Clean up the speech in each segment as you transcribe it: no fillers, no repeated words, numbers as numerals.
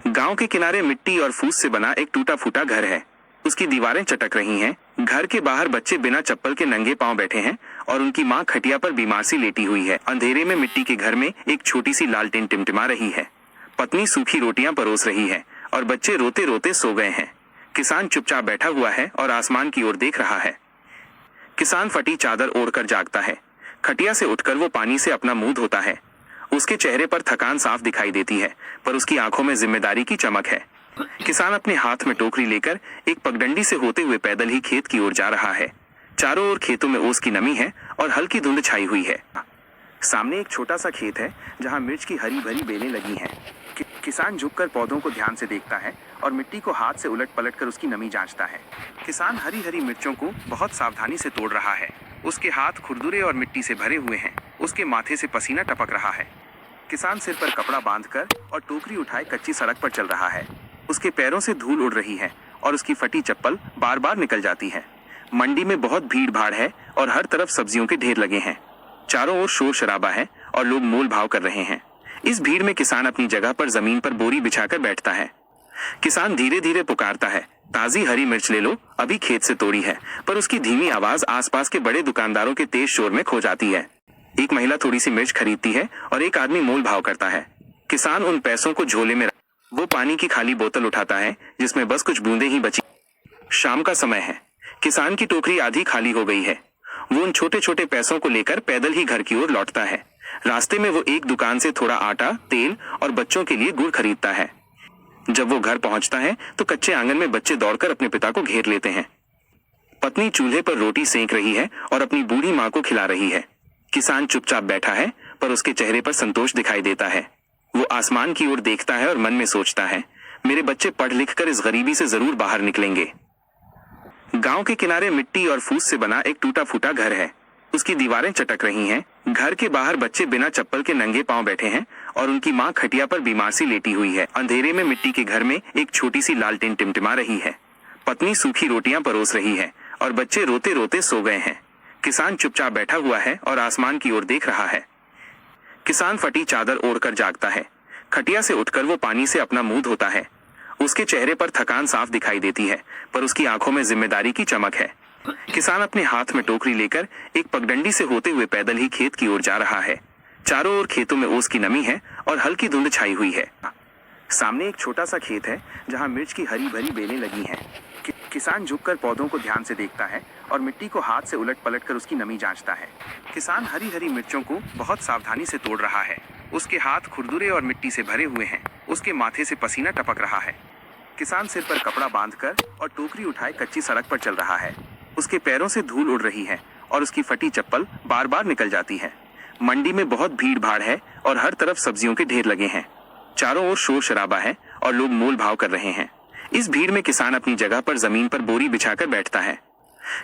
गांव के किनारे मिट्टी और फूस से बना एक टूटा फूटा घर है। उसकी दीवारें चटक रही हैं। घर के बाहर बच्चे बिना चप्पल के नंगे पांव बैठे हैं और उनकी मां खटिया पर बीमार सी लेटी हुई है। अंधेरे में मिट्टी के घर में एक छोटी सी लालटेन टिमटिमा रही है। पत्नी सूखी रोटियां परोस रही है और बच्चे रोते रोते सो गए हैं। किसान चुपचाप बैठा हुआ है और आसमान की ओर देख रहा है। किसान फटी चादर ओढ़कर जागता है। खटिया से उठकर वो पानी से अपना मुंह धोता है। उसके चेहरे पर थकान साफ दिखाई देती है, पर उसकी आंखों में जिम्मेदारी की चमक है। किसान अपने हाथ में टोकरी लेकर एक पगडंडी से होते हुए पैदल ही खेत की ओर जा रहा है। चारों ओर खेतों में ओस की नमी है और हल्की धुंध छाई हुई है। सामने एक छोटा सा खेत है जहां मिर्च की हरी भरी बेलें लगी हैं। किसान झुककर पौधों को ध्यान से देखता है और मिट्टी को हाथ से उलट पलट कर उसकी नमी जांचता है। किसान हरी हरी मिर्चों को बहुत सावधानी से तोड़ रहा है। उसके हाथ खुरदुरे और मिट्टी से भरे हुए हैं। उसके माथे से पसीना टपक रहा है। किसान सिर पर कपड़ा बांधकर और टोकरी उठाए कच्ची सड़क पर चल रहा है। उसके पैरों से धूल उड़ रही है और उसकी फटी चप्पल बार बार निकल जाती है। मंडी में बहुत भीड़ भाड़ है और हर तरफ सब्जियों के ढेर लगे हैं। चारों ओर शोर शराबा है और लोग मोल भाव कर रहे हैं। इस भीड़ में किसान अपनी जगह पर जमीन पर बोरी बिछाकर बैठता है। किसान धीरे धीरे पुकारता है, ताजी हरी मिर्च ले लो, अभी खेत से तोड़ी है। पर उसकी धीमी आवाज आसपास के बड़े दुकानदारों के तेज शोर में खो जाती है। एक महिला थोड़ी सी मिर्च खरीदती है और एक आदमी मोल भाव करता है। किसान उन पैसों को झोले में वो पानी की खाली बोतल उठाता है जिसमें बस कुछ बूंदें ही बची। शाम का समय है। किसान की टोकरी आधी खाली हो गई है। वो उन छोटे छोटे पैसों को लेकर पैदल ही घर की ओर लौटता है। रास्ते में वो एक दुकान से थोड़ा आटा, तेल और बच्चों के लिए गुड़ खरीदता है। जब वो घर पहुंचता है तो कच्चे आंगन में बच्चे दौड़कर अपने पिता को घेर लेते हैं। पत्नी चूल्हे पर रोटी सेंक रही है और अपनी बूढ़ी मां को खिला रही है। किसान चुपचाप बैठा है, पर उसके चेहरे पर संतोष दिखाई देता है। वो आसमान की ओर देखता है और मन में सोचता है, मेरे बच्चे पढ़ लिख कर इस गरीबी से जरूर बाहर निकलेंगे। गांव के किनारे मिट्टी और फूस से बना एक टूटा फूटा घर है। उसकी दीवारें चटक रही हैं। घर के बाहर बच्चे बिना चप्पल के नंगे पांव बैठे हैं और उनकी मां खटिया पर बीमार सी लेटी हुई है। अंधेरे में मिट्टी के घर में एक छोटी सी लालटेन टिमटिमा रही है। पत्नी सूखी रोटियां परोस रही है और बच्चे रोते रोते सो गए हैं। किसान चुपचाप बैठा हुआ है और आसमान की ओर देख रहा है। किसान फटी चादर ओढ़कर जागता है। खटिया से उठकर वो पानी से अपना मुंह धोता है। उसके चेहरे पर थकान साफ दिखाई देती है, पर उसकी आंखों में जिम्मेदारी की चमक है। किसान अपने हाथ में टोकरी लेकर एक पगडंडी से होते हुए पैदल ही खेत की ओर जा रहा है। चारों ओर खेतों में ओस की नमी है और हल्की धुंध छाई हुई है। सामने एक छोटा सा खेत है जहां मिर्च की हरी भरी बेलें लगी हैं। किसान झुककर पौधों को ध्यान से देखता है और मिट्टी को हाथ से उलट पलट कर उसकी नमी जांचता है। किसान हरी हरी मिर्चों को बहुत सावधानी से तोड़ रहा है। उसके हाथ खुरदुरे और मिट्टी से भरे हुए हैं। उसके माथे से पसीना टपक रहा है। किसान सिर पर कपड़ा बांधकर और टोकरी उठाए कच्ची सड़क पर चल रहा है। उसके पैरों से धूल उड़ रही है और उसकी फटी चप्पल बार बार निकल जाती है। मंडी में बहुत भीड़ भाड़ है और हर तरफ सब्जियों के ढेर लगे हैं। चारों ओर शोर शराबा है और लोग मोल भाव कर रहे हैं। इस भीड़ में किसान अपनी जगह पर जमीन पर बोरी बिछाकर बैठता है।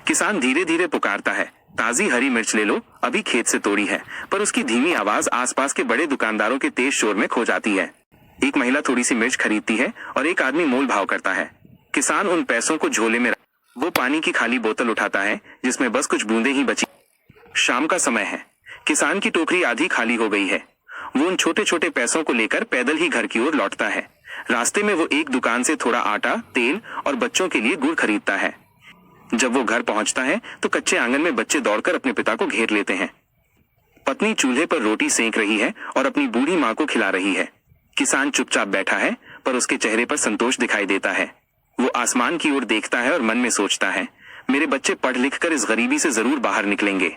किसान धीरे धीरे पुकारता है, ताजी हरी मिर्च ले लो, अभी खेत से तोड़ी है। पर उसकी धीमी आवाज आसपास के बड़े दुकानदारों के तेज शोर में खो जाती है। एक महिला थोड़ी सी मिर्च खरीदती है और एक आदमी मोल भाव करता है। किसान उन पैसों को झोले में वो पानी की खाली बोतल उठाता है जिसमें बस कुछ बूंदें ही बची। शाम का समय है। किसान की टोकरी आधी खाली हो गई है। वो उन छोटे छोटे पैसों को लेकर पैदल ही घर की ओर लौटता है। रास्ते में वो एक दुकान से थोड़ा आटा, तेल और बच्चों के लिए गुड़ खरीदता है। जब वो घर पहुंचता है तो कच्चे आंगन में बच्चे दौड़कर अपने पिता को घेर लेते हैं। पत्नी चूल्हे पर रोटी सेंक रही है और अपनी बूढ़ी मां को खिला रही है। किसान चुपचाप बैठा है, पर उसके चेहरे पर संतोष दिखाई देता है। वो आसमान की ओर देखता है और मन में सोचता है, मेरे बच्चे पढ़ लिख कर इस गरीबी से जरूर बाहर निकलेंगे।